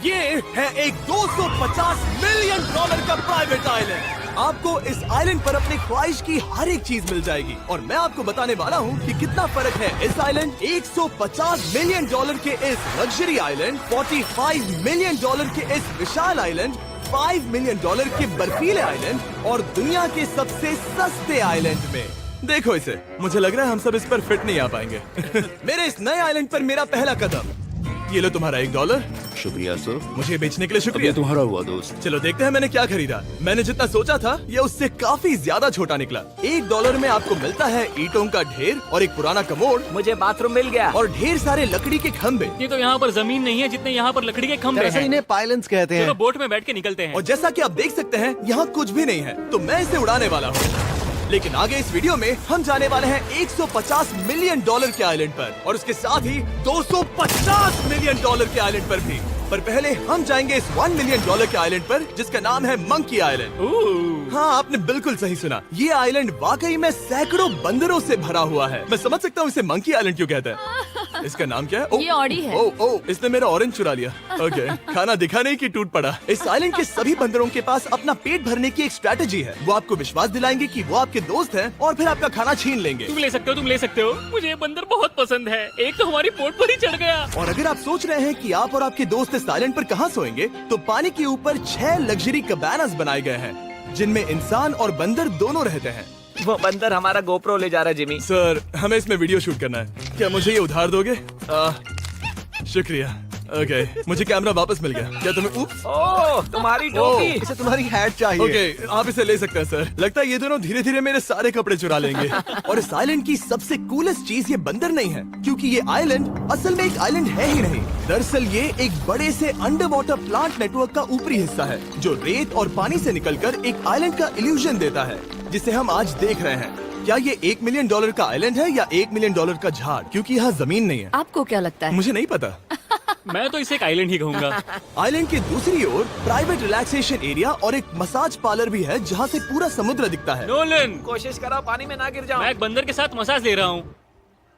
ये है एक 250 मिलियन डॉलर का प्राइवेट आइलैंड। आपको इस आइलैंड पर अपनी ख्वाहिश की हर एक चीज मिल जाएगी और मैं आपको बताने वाला हूँ कि कितना फर्क है इस आइलैंड 150 मिलियन डॉलर के इस लग्जरी आइलैंड, 45 मिलियन डॉलर के इस विशाल आइलैंड, 5 मिलियन डॉलर के बर्फीले आइलैंड और दुनिया के सबसे सस्ते आइलैंड में। देखो इसे, मुझे लग रहा है हम सब इस पर फिट नहीं आ पाएंगे। मेरे इस नए आइलैंड पर मेरा पहला कदम। ये लो तुम्हारा $1। शुक्रिया सर। मुझे बेचने के लिए अब शुक्रिया। ये तुम्हारा हुआ दोस्त। चलो देखते हैं मैंने क्या खरीदा। मैंने जितना सोचा था ये उससे काफी ज्यादा छोटा निकला। $1 में आपको मिलता है ईंटों का ढेर और एक पुराना कमोड। मुझे बाथरूम मिल गया। और ढेर सारे लकड़ी के खंभे। ये तो यहाँ पर जमीन नहीं है जितने यहाँ पर लकड़ी के खंभे दरअसल हैं। इन्हें पाइलन्स कहते चलो हैं। बोट में बैठ के निकलते हैं। और जैसा कि आप देख सकते हैं यहाँ कुछ भी नहीं है, तो मैं इसे उड़ाने वाला हूँ। लेकिन आगे इस वीडियो में हम जाने वाले हैं 150 मिलियन डॉलर के आइलैंड पर और उसके साथ ही 250 मिलियन डॉलर के आइलैंड पर भी। पर पहले हम जाएंगे इस 1 मिलियन डॉलर के आइलैंड पर जिसका नाम है मंकी आइलैंड। हाँ, आपने बिल्कुल सही सुना। ये आइलैंड वाकई में सैकड़ों बंदरों से भरा हुआ है। मैं समझ सकता हूँ इसे मंकी आइलैंड क्यों कहते हैं। इसका नाम क्या है? ये ऑडी है। ओ, इसने मेरा ऑरेंज चुरा लिया। ओके, खाना दिखा नहीं कि टूट पड़ा। इस आइलैंड के सभी बंदरों के पास अपना पेट भरने की एक स्ट्रेटेजी है। वो आपको विश्वास दिलाएंगे कि वो आपके दोस्त हैं और फिर आपका खाना छीन लेंगे। तुम ले सकते हो। मुझे ये बंदर बहुत पसंद है। एक तो हमारी बोट पर ही चढ़ गया। और अगर आप सोच रहे हैं कि आप और आपके दोस्त इस आइलैंड पर कहाँ सोएंगे, तो पानी के ऊपर 6 लग्जरी कबानास बनाए गए हैं जिनमें इंसान और बंदर दोनों रहते हैं। वो बंदर हमारा गोप्रो ले जा रहा है जिमी। सर, हमें इसमें वीडियो शूट करना है। क्या मुझे ये उधार दोगे? शुक्रिया। ओके, मुझे कैमरा वापस मिल गया। क्या तुम्हें? उप्स। ओह, तुम्हारी टोपी। इसे तुम्हारी हैट चाहिए। ओके, आप इसे ले सकते हैं सर। लगता है ये दोनों धीरे धीरे मेरे सारे कपड़े चुरा लेंगे। और इस आइलैंड की सबसे कूलेस्ट चीज ये बंदर नहीं है, क्योंकि ये आइलैंड असल में एक आइलैंड है ही नहीं। दरअसल ये एक बड़े से अंडर वाटर प्लांट नेटवर्क का ऊपरी हिस्सा है जो रेत और पानी से निकलकर एक आइलैंड का इल्यूजन देता है जिसे हम आज देख रहे हैं। क्या ये $1 मिलियन का आइलैंड है या $1 मिलियन का झाड़? क्योंकि यहाँ जमीन नहीं है। आपको क्या लगता है? मुझे नहीं पता। मैं तो इसे एक आइलैंड ही कहूँगा। आइलैंड के दूसरी ओर प्राइवेट रिलैक्सेशन एरिया और एक मसाज पार्लर भी है जहाँ से पूरा समुद्र दिखता है। नोलन, कोशिश करो पानी में ना गिर जाओ। मैं एक बंदर के साथ मसाज ले रहा हूँ।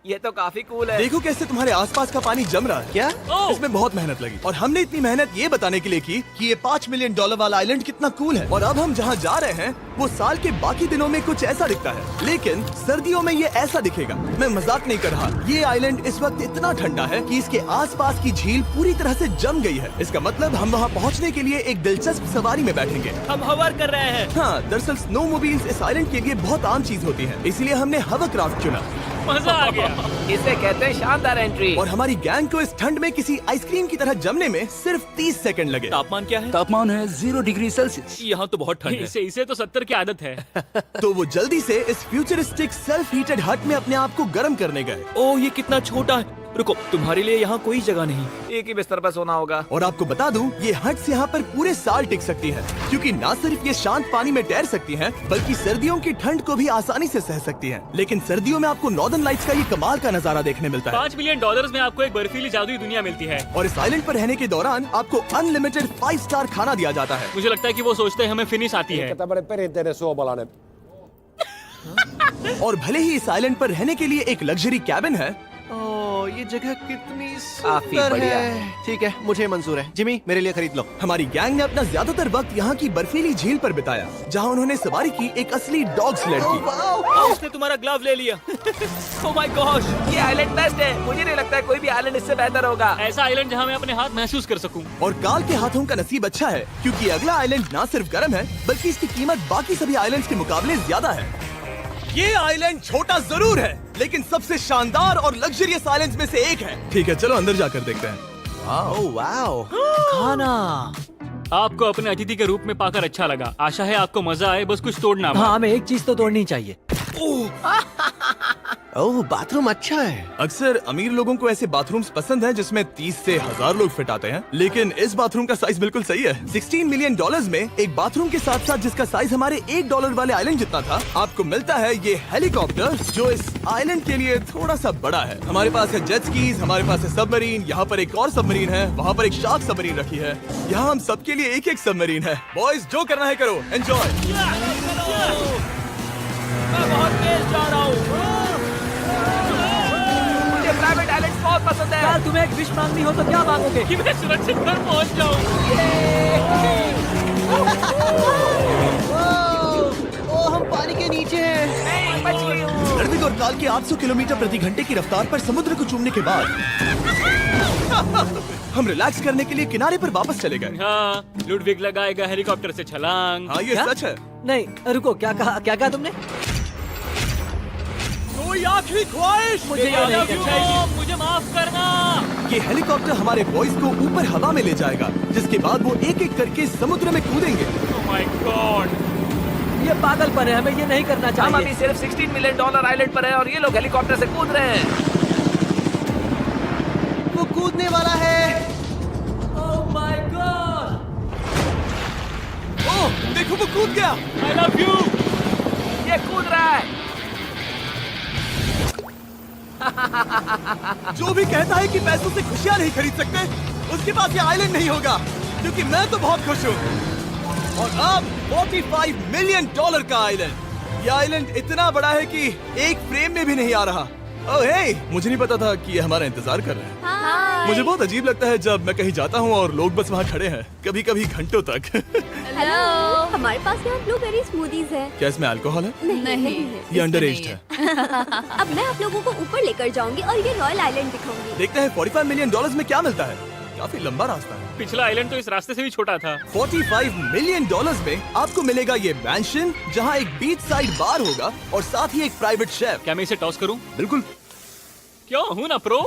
ये तो काफी कूल है। देखो कैसे तुम्हारे आसपास का पानी जम रहा है। क्या? ओह! इसमें बहुत मेहनत लगी और हमने इतनी मेहनत ये बताने के लिए की कि ये $5 मिलियन वाला आइलैंड कितना कूल है। और अब हम जहाँ जा रहे हैं वो साल के बाकी दिनों में कुछ ऐसा दिखता है, लेकिन सर्दियों में ये ऐसा दिखेगा। मैं मजाक नहीं कर रहा। ये आइलैंड इस वक्त इतना ठंडा है कि इसके आसपास की झील पूरी तरह से जम गई है। इसका मतलब हम वहाँ पहुँचने के लिए एक दिलचस्प सवारी में बैठेंगे। हम हवर कर रहे हैं। हाँ, दरअसल स्नोमोबाइल्स इस आइलैंड के लिए बहुत आम चीज होती है, इसलिए हमने हवरक्राफ्ट चुना। मजा आ गया। इसे कहते हैं शानदार एंट्री। और हमारी गैंग को इस ठंड में किसी आइसक्रीम की तरह जमने में सिर्फ 30 सेकंड लगे। तापमान क्या है? तापमान है 0 डिग्री सेल्सियस। यहाँ तो बहुत ठंड है। इसे तो 70 की आदत है। तो वो जल्दी से इस फ्यूचरिस्टिक सेल्फ हीटेड हट में अपने आप को गर्म करने गए। ओह, ये कितना छोटा है। रुको, तुम्हारे लिए यहाँ कोई जगह नहीं। एक ही बिस्तर पर सोना होगा। और आपको बता दूं, ये हट्स यहाँ पर पूरे साल टिक सकती है, क्योंकि ना सिर्फ ये शांत पानी में तैर सकती हैं, बल्कि सर्दियों की ठंड को भी आसानी से सह सकती हैं। लेकिन सर्दियों में आपको नॉर्दर्न लाइट्स का ये कमाल का नजारा देखने मिलता है। $5 मिलियन में आपको एक बर्फीली जादुई दुनिया मिलती है। और इस आइलैंड पर रहने के दौरान आपको अनलिमिटेड 5 स्टार खाना दिया जाता है। मुझे लगता है कि वो सोचते हैं हमें फिनिश आती है। tämmöinen perinteinen suomalainen. और भले ही इस आइलैंड पर रहने के लिए एक लग्जरी कैबिन है, ओह, ये जगह कितनी काफी सुंदर बढ़िया है। ठीक है, मुझे मंजूर है। जिमी, मेरे लिए खरीद लो। हमारी गैंग ने अपना ज्यादातर वक्त यहाँ की बर्फीली झील पर बिताया, जहाँ उन्होंने सवारी की एक असली डॉग स्लेड की। उसने तुम्हारा ग्लव ले लिया। ओह माय गॉश, ये आइलैंड बेस्ट है। मुझे नहीं लगता है कोई भी आइलैंड इससे बेहतर होगा। ऐसा आइलैंड जहाँ मैं अपने हाथ महसूस कर सकूं। और काल के हाथों का नसीब अच्छा है, क्योंकि अगला आइलैंड ना सिर्फ गर्म है, बल्कि इसकी कीमत बाकी सभी आइलैंड्स के मुकाबले ज्यादा है। ये आइलैंड छोटा जरूर है, लेकिन सबसे शानदार और लग्जरियस आइलैंड्स में से एक है। ठीक है, चलो अंदर जाकर देखते हैं। ओह वाओ, खाना। आपको अपने अतिथि के रूप में पाकर अच्छा लगा। आशा है आपको मजा आए, बस कुछ तोड़ना मत। हाँ, हमें एक चीज तो तोड़नी चाहिए। ओह, बाथरूम अच्छा है। अक्सर अमीर लोगों को ऐसे बाथरूम्स पसंद हैं जिसमें 30 से 1000 लोग फिट आते हैं, लेकिन इस बाथरूम का साइज बिल्कुल सही है। $16 मिलियन में एक बाथरूम के साथ साथ जिसका साइज हमारे $1 वाले आइलैंड जितना था, आपको मिलता है ये हेलीकॉप्टर, जो इस आइलैंड के लिए थोड़ा सा बड़ा है। हमारे पास है जेट स्कीज, हमारे पास है सबमरीन, यहाँ पर एक और सबमरीन है, वहाँ पर एक शार्क सबमरीन रखी है। यहाँ हम सबके लिए एक एक सबमरीन है। बॉयज, जो करना है करो, एंजॉय। मैं बहुत तेज जा रहा हूँ। मुझे प्राइवेट आइलैंड बहुत पसंद है। यार, तुम्हें एक विश मांगनी हो तो क्या मांगोगे? कि मैं सुरक्षित घर पहुंच जाऊं। 800 किलोमीटर प्रति घंटे की रफ्तार पर समुद्र को चूमने के बाद हम रिलैक्स करने के लिए किनारे पर वापस चले गए। हाँ, लुडविग लगाएगा हेलीकॉप्टर से छलांग। हाँ, ये क्या? सच है। नहीं रुको, क्या कहा तुमने? कोई आखिरी ख्वाहिश? मुझे ये नहीं करना चाहिए। मुझे माफ करना। ये हेलीकॉप्टर हमारे बॉयज को ऊपर हवा में ले जाएगा, जिसके बाद वो एक एक करके समुद्र में कूदेंगे। Oh my God! ये पागलपन है, हमें ये नहीं करना चाहिए। हम अभी सिर्फ $16 मिलियन आइलैंड पर है और ये लोग हेलीकॉप्टर से कूद रहे हैं। वो कूदने वाला है। Oh my God! ओह, देखो वो कूद गया। I love you! ये कूद रहा है। जो भी कहता है कि पैसों से खुशियां नहीं खरीद सकते, उसके पास ये आइलैंड नहीं होगा, क्योंकि मैं तो बहुत खुश हूँ। और अब $45 मिलियन का आइलैंड। ये आइलैंड इतना बड़ा है कि एक फ्रेम में भी नहीं आ रहा। ओह हे, मुझे नहीं पता था कि ये हमारा इंतजार कर रहे हैं। मुझे बहुत अजीब लगता है जब मैं कहीं जाता हूँ और लोग बस वहाँ खड़े हैं, कभी कभी घंटों तक। हेलो, हमारे पास यहाँ ब्लूबेरी स्मूदीज है। क्या इसमें अल्कोहल है? नहीं ये अंडर एज है। अब मैं आप लोगों को ऊपर लेकर जाऊंगी और ये रॉयल आइलैंड दिखाऊंगी। देखते हैं $45 मिलियन में क्या मिलता है। काफी लंबा रास्ता है। पिछला आइलैंड तो इस रास्ते से भी छोटा था। $45 मिलियन में आपको मिलेगा ये मैंशन, जहाँ एक बीच साइड बार होगा और साथ ही एक प्राइवेट शेफ। क्या मैं इसे टॉस करूं? बिल्कुल। क्यों हूं ना प्रो।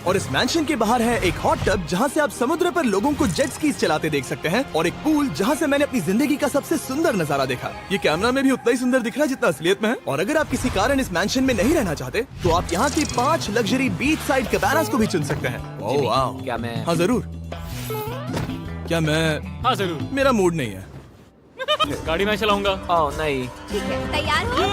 और इस मैंशन के बाहर है एक हॉट टब, जहाँ से आप समुद्र पर लोगों को जेट स्कीज चलाते देख सकते हैं, और एक पूल जहाँ से मैंने अपनी जिंदगी का सबसे सुंदर नजारा देखा। ये कैमरा में भी उतना ही सुंदर दिख रहा है जितना असलियत में है। और अगर आप किसी कारण इस मैंशन में नहीं रहना चाहते, तो आप यहाँ की 5 लग्जरी बीच साइड कैबानास को भी चुन सकते हैं। ओह वाह। क्या मैं? हाँ जरूर। क्या मैं? हाँ जरूर। मेरा मूड नहीं है। गाड़ी मैं चलाऊंगा। ओह नहीं। ठीक है, तैयार हो?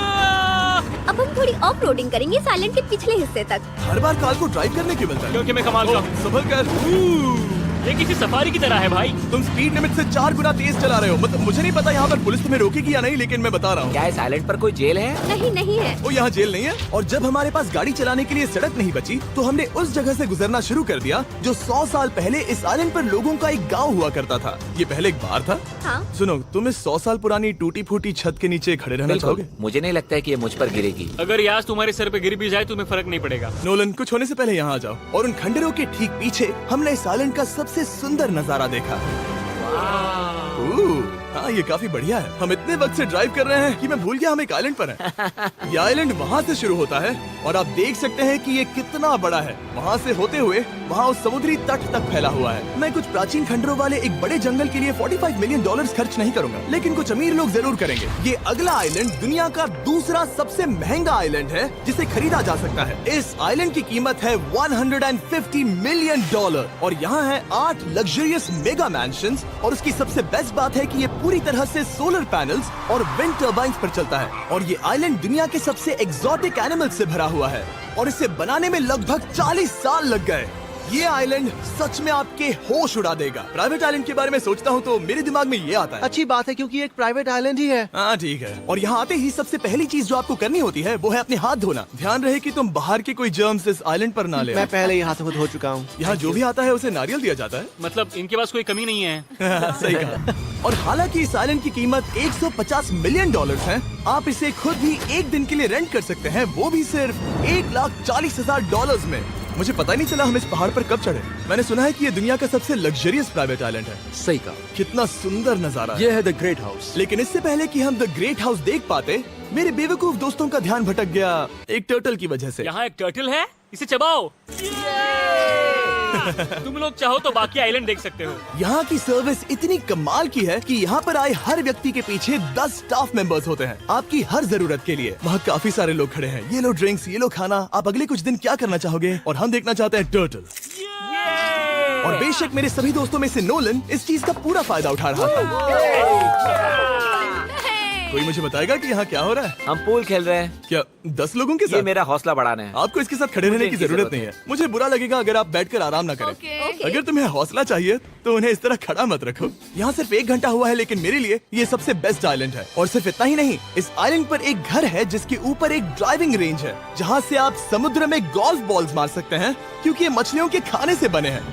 अब हम थोड़ी ऑफ रोडिंग करेंगे इस आइलैंड के पिछले हिस्से तक। हर बार कार को ड्राइव करने क्यों मिलता है? क्योंकि मैं कमाल का हूं। संभल कर। ये किसी सफारी की तरह है भाई। तुम स्पीड लिमिट से 4 गुना तेज चला रहे हो। मतलब मुझे नहीं पता यहाँ पर पुलिस तुम्हें रोकेगी या नहीं, लेकिन मैं बता रहा हूँ। क्या इस आइलैंड पर कोई जेल है? नहीं है। वो यहाँ जेल नहीं है। और जब हमारे पास गाड़ी चलाने के लिए सड़क नहीं बची, तो हमने उस जगह से गुजरना शुरू कर दिया जो 100 साल पहले इस आइलैंड पर लोगों का एक गांव हुआ करता था। ये पहले एक बार था। हाँ। सुनो, तुम इस 100 साल पुरानी टूटी फूटी छत के नीचे खड़े रहना चाहोगे? मुझे नहीं लगता है कि ये मुझ पर गिरेगी। अगर ये आज तुम्हारे सर पे गिर भी जाए तुम्हें फर्क नहीं पड़ेगा। नोलन, कुछ होने से पहले यहाँ आ जाओ। और उन खंडरों के ठीक पीछे हमने इस आइलैंड का सबसे सुंदर नजारा देखा। हाँ, ये काफी बढ़िया है। हम इतने वक्त से ड्राइव कर रहे हैं कि मैं भूल गया हम एक आइलैंड पर हैं। ये आइलैंड वहाँ से शुरू होता है और आप देख सकते हैं कि ये कितना बड़ा है। वहाँ से होते हुए वहाँ उस समुद्री तट तक फैला हुआ है। मैं कुछ प्राचीन खंडरों वाले एक बड़े जंगल के लिए $45 मिलियन खर्च नहीं करूंगा, लेकिन कुछ अमीर लोग जरूर करेंगे। ये अगला आइलैंड दुनिया का दूसरा सबसे महंगा आइलैंड है जिसे खरीदा जा सकता है। इस आइलैंड की कीमत है $150 मिलियन और यहाँ है 8 लग्जरियस मेगा मैंशंस। और उसकी सबसे बेस्ट बात है कि ये पूरी तरह से सोलर पैनल्स और विंड टर्बाइन्स पर चलता है। और ये आइलैंड दुनिया के सबसे एक्सोटिक एनिमल्स से भरा हुआ है और इसे बनाने में लगभग 40 साल लग गए। ये आइलैंड सच में आपके होश उड़ा देगा। प्राइवेट आइलैंड के बारे में सोचता हूँ तो मेरे दिमाग में ये आता है। अच्छी बात है क्योंकि एक प्राइवेट आइलैंड ही है। हाँ ठीक है। और यहाँ आते ही सबसे पहली चीज जो आपको करनी होती है वो है अपने हाथ धोना। ध्यान रहे कि तुम बाहर के कोई जर्म्स इस आइलैंड पर ना ले। मैं पहले ही हाथों को धो चुका हूँ। यहाँ जो भी आता है उसे नारियल दिया जाता है। मतलब इनके पास कोई कमी नहीं है। सही कहा। और हालांकि इस आइलैंड की कीमत $150 मिलियन है, आप इसे खुद भी एक दिन के लिए रेंट कर सकते हैं, वो भी सिर्फ $1,40,000 में। मुझे पता ही नहीं चला हम इस पहाड़ पर कब चढ़े। मैंने सुना है कि ये दुनिया का सबसे लग्जरियस प्राइवेट आइलैंड है। सही कहा। कितना सुंदर नजारा है। ये है द ग्रेट हाउस। लेकिन इससे पहले कि हम द ग्रेट हाउस देख पाते, मेरे बेवकूफ दोस्तों का ध्यान भटक गया एक टर्टल की वजह से। यहाँ एक टर्टल है, इसे चबाओ। तुम लोग चाहो तो बाकी आइलैंड देख सकते हो। यहाँ की सर्विस इतनी कमाल की है कि यहाँ पर आए हर व्यक्ति के पीछे 10 स्टाफ मेंबर्स होते हैं आपकी हर जरूरत के लिए। वहाँ काफी सारे लोग खड़े हैं। ये लो ड्रिंक्स, ये लो खाना। आप अगले कुछ दिन क्या करना चाहोगे? और हम देखना चाहते हैं टर्टल। और बेशक मेरे सभी दोस्तों में से नोलन इस चीज का पूरा फायदा उठा रहा था। कोई मुझे बताएगा कि यहाँ क्या हो रहा है? हम पूल खेल रहे हैं। क्या 10 लोगों के ये साथ? मेरा हौसला बढ़ाना है। आपको इसके साथ खड़े रहने की इनकी जरूरत नहीं है। मुझे बुरा लगेगा अगर आप बैठकर आराम ना करें। Okay. अगर तुम्हें हौसला चाहिए तो उन्हें इस तरह खड़ा मत रखो। यहाँ सिर्फ 1 घंटा हुआ है, लेकिन मेरे लिए ये सबसे बेस्ट आइलैंड है। और सिर्फ इतना ही नहीं, इस आइलैंड पर एक घर है जिसके ऊपर एक ड्राइविंग रेंज है, जहाँ से आप समुद्र में गोल्फ बॉल्स मार सकते हैं, क्योंकि ये मछलियों के खाने से बने हैं।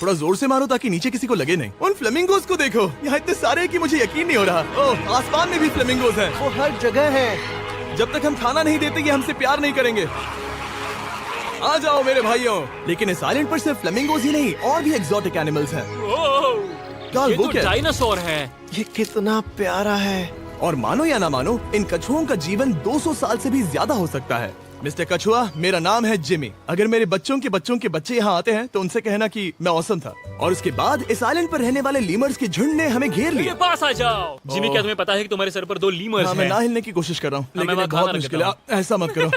थोड़ा जोर से मारो ताकि नीचे किसी को लगे नहीं। उन फ्लेमिंगोज को देखो, यहाँ इतने सारे हैं कि मुझे यकीन नहीं हो रहा। ओह, आसमान में भी फ्लेमिंगोज हैं। वो हर जगह है। जब तक हम खाना नहीं देते ये हमसे प्यार नहीं करेंगे। आ जाओ मेरे भाइयों। लेकिन इस आइलैंड पर सिर्फ फ्लेमिंगोज ही नहीं, और भी एक्सोटिक एनिमल्स हैं। ये वो तो क्या है? डायनासोर है। ये कितना प्यारा है। और मानो या ना मानो, इन कछुओं का जीवन 200 साल से भी ज्यादा हो सकता है। मिस्टर कछुआ, मेरा नाम है जिमी। अगर मेरे बच्चों के बच्चे यहाँ आते हैं तो उनसे कहना कि मैं औसम था। और उसके बाद इस आइलैंड पर रहने वाले लीमर्स के झुंड ने हमें घेर मेरे लिया। पास आ जाओ। जिमी, क्या तुम्हें पता है कि तुम्हारे सर पर 2 लीमर्स हाँ, मैं हैं? ना हिलने की कोशिश कर रहा हूँ, मैं लेकिन वहाँ ये बहुत खाना मुश्किल है। रखता ऐसा मत करो।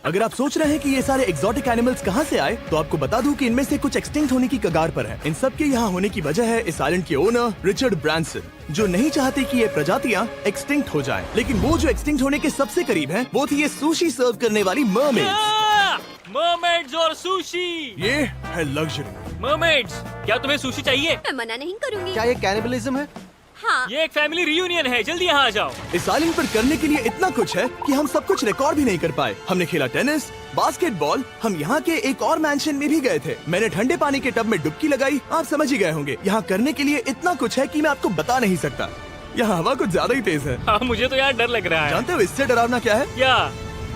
अगर आप सोच रहे हैं कि ये सारे एक्सोटिक एनिमल्स कहाँ से आए, तो आपको बता दूं कि इनमें से कुछ एक्सटिंक्ट होने की कगार पर हैं। इन सब के यहाँ होने की वजह है इस आइलैंड के ओनर रिचर्ड ब्रांसन, जो नहीं चाहते कि ये प्रजातियाँ एक्सटिंक्ट हो जाएं। लेकिन वो जो एक्सटिंक्ट होने के सबसे करीब हैं, वो थी ये सुशी सर्व करने वाली मरमेड्स। मरमेड्स और सुशी। ये है लग्जरी। मरमेड्स, क्या तुम्हें सुशी चाहिए? मैं मना नहीं करूंगी। क्या ये कैनिबलिज्म है? हाँ। ये एक फैमिली रियूनियन है, जल्दी यहाँ आ जाओ। इस आइलैंड पर करने के लिए इतना कुछ है कि हम सब कुछ रिकॉर्ड भी नहीं कर पाए। हमने खेला टेनिस, बास्केटबॉल, हम यहाँ के एक और मैंशन में भी गए थे। मैंने ठंडे पानी के टब में डुबकी लगाई। आप समझ ही गए होंगे, यहाँ करने के लिए इतना कुछ है कि मैं आपको बता नहीं सकता। यहाँ हवा कुछ ज्यादा ही तेज है। हाँ, मुझे तो यार डर लग रहा है। जानते हो इससे डरावना क्या है? क्या?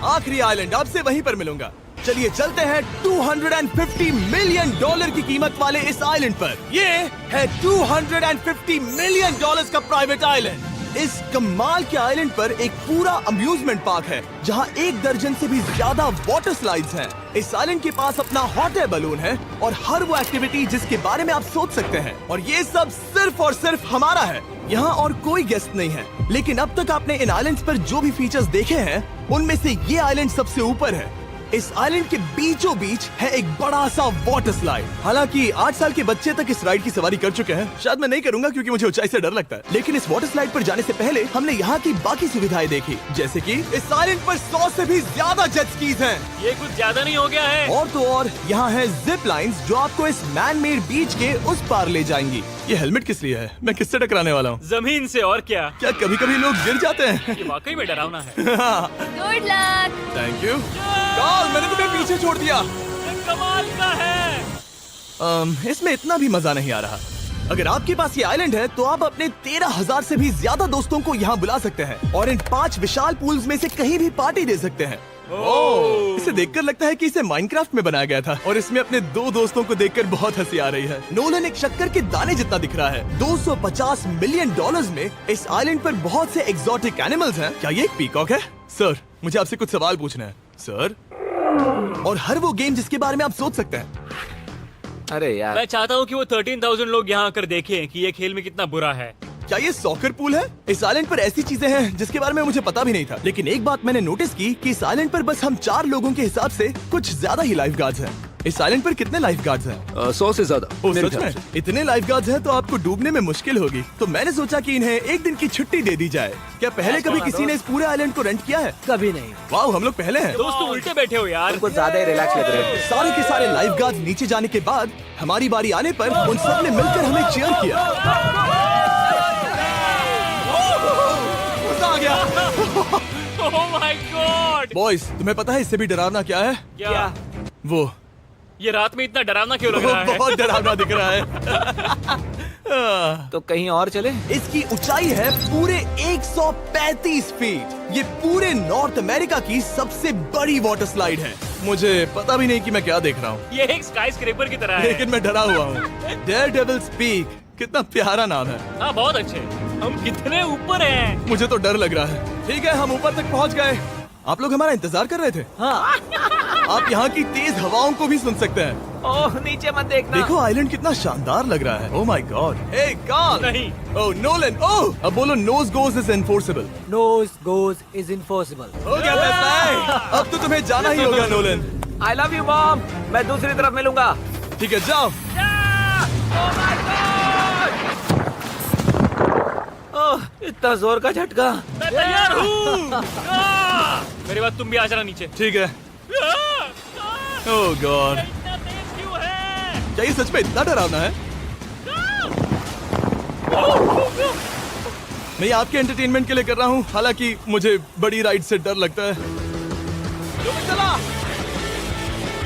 आखिरी आइलैंड, आपसे वहीं पर मिलूंगा। चलिए चलते हैं $250 मिलियन की कीमत वाले इस आइलैंड पर। ये है $250 मिलियन का प्राइवेट आइलैंड। इस कमाल के आइलैंड पर एक पूरा अम्यूजमेंट पार्क है, जहां 1 दर्जन से भी ज्यादा वाटर स्लाइड्स हैं। इस आइलैंड के पास अपना हॉट एयर बलून है और हर वो एक्टिविटी जिसके बारे में आप सोच सकते हैं। और ये सब सिर्फ और सिर्फ हमारा है। यहाँ और कोई गेस्ट नहीं है। लेकिन अब तक आपने इन आइलैंड्स पर जो भी फीचर्स देखे हैं, उनमें से ये आइलैंड सबसे ऊपर है। इस आइलैंड के बीचों बीच है एक बड़ा सा वाटर स्लाइड। हालांकि 8 साल के बच्चे तक इस राइड की सवारी कर चुके हैं। शायद मैं नहीं करूंगा क्योंकि मुझे ऊंचाई से डर लगता है। लेकिन इस वाटर स्लाइड पर जाने से पहले हमने यहाँ की बाकी सुविधाएं देखी, जैसे कि इस आइलैंड पर 100 से भी ज्यादा जेट स्कीज हैं। ये कुछ ज्यादा नहीं हो गया है? और तो और यहाँ है जिप लाइन्स जो आपको इस मैन मेड बीच के उस पार ले जाएंगी। ये हेलमेट किस लिए है? मैं किससे टकराने वाला हूँ? जमीन से, और क्या? क्या कभी कभी लोग गिर जाते हैं? ये वाकई में डरावना है। Good luck. Thank you. Carl, मैंने तुम्हें पीछे छोड़ दिया। ये कमाल का है। इसमें इतना भी मजा नहीं आ रहा। अगर आपके पास ये आइलैंड है तो आप अपने 13,000 से भी ज्यादा दोस्तों को यहाँ बुला सकते हैं और इन 5 विशाल पूल्स में से कहीं भी पार्टी दे सकते हैं। ओह, इसे देखकर लगता है कि इसे माइनक्राफ्ट में बनाया गया था और इसमें अपने 2 दोस्तों को देखकर बहुत हंसी आ रही है। नोलन एक शक्कर के दाने जितना दिख रहा है। $250 मिलियन में इस आइलैंड पर बहुत से एक्सोटिक एनिमल्स हैं। क्या ये एक पीकॉक है? सर, मुझे आपसे कुछ सवाल पूछना है सर। और हर वो गेम जिसके बारे में आप सोच सकते हैं। अरे यार, मैं चाहता हूँ कि वो 13,000 लोग यहाँ आकर देखें कि ये खेल में कितना बुरा है। क्या ये सॉकर पूल है? इस आइलैंड पर ऐसी चीजें हैं जिसके बारे में मुझे पता भी नहीं था। लेकिन एक बात मैंने नोटिस की कि इस आइलैंड पर बस हम 4 लोगों के हिसाब से कुछ ज्यादा ही लाइफ गार्ड्स हैं। इस आइलैंड पर कितने लाइफ गार्ड्स हैं? 100 से ज्यादा। ओह, मेरे सच ख्याल में? से। इतने लाइफ गार्ड्स हैं तो आपको डूबने में मुश्किल होगी। तो मैंने सोचा कि इन्हें एक दिन की छुट्टी दे दी जाए। क्या पहले कभी किसी ने इस पूरे आइलैंड को रेंट किया है? कभी नहीं। वाह, हम लोग पहले हैं। दोस्त, तुम उल्टे बैठे हो यार। कुछ ज्यादा ही रिलैक्स लग रहे हैं। सारे के सारे लाइफ गार्ड्स नीचे जाने के बाद हमारी बारी आने पर उन सब ने मिलकर हमें चीयर किया। मजा आ गया। ओह माय गॉड। बॉयज, तुम्हें पता है इससे भी डरावना क्या है? क्या? वो ये रात में इतना डरावना क्यों लग रहा है? बहुत डरावना दिख रहा है। तो कहीं और चले? इसकी ऊंचाई है पूरे 135 फीट। ये पूरे नॉर्थ अमेरिका की सबसे बड़ी वाटर स्लाइड है। मुझे पता भी नहीं कि मैं क्या देख रहा हूँ, ये एक स्काई स्क्रेपर की तरह है। लेकिन मैं डरा हुआ हूँ। डेयरडेविल्स पीक, कितना प्यारा नाम है। हाँ, बहुत अच्छे। हम कितने ऊपर हैं? मुझे तो डर लग रहा है। ठीक है, हम ऊपर तक पहुँच गए। आप लोग हमारा इंतजार कर रहे थे? हाँ। आप यहाँ की तेज हवाओं को भी सुन सकते हैं। ओह, नीचे मत देखना। देखो आइलैंड कितना शानदार लग रहा है। Oh my god. Hey Carl. नहीं। Oh Nolan. ओह, अब बोलो nose goes is enforceable. Nose goes is enforceable. हो गया फैसला। अब तो तुम्हें जाना ही होगा Nolan. I love you mom. मैं दूसरी तरफ मिलूंगा। ठीक है, जाओ। ओह, इतना जोर का झटका। मैं तैयार हूँ। मेरे बाद तुम भी आ जाना नीचे। ठीक है। ओह गॉड, इतना तेज क्यों है? क्या ये सच में इतना डरावना है? मैं ये आपके एंटरटेनमेंट के लिए कर रहा हूँ, हालांकि मुझे बड़ी राइड से डर लगता है। जो मैं चला।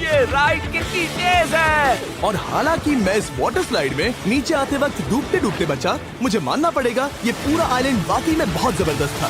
ये राइड कितनी तेज है। और हालांकि मैं इस वाटर स्लाइड में नीचे आते वक्त डूबते डूबते बचा, मुझे मानना पड़ेगा ये पूरा आइलैंड वाकई में बहुत जबरदस्त था।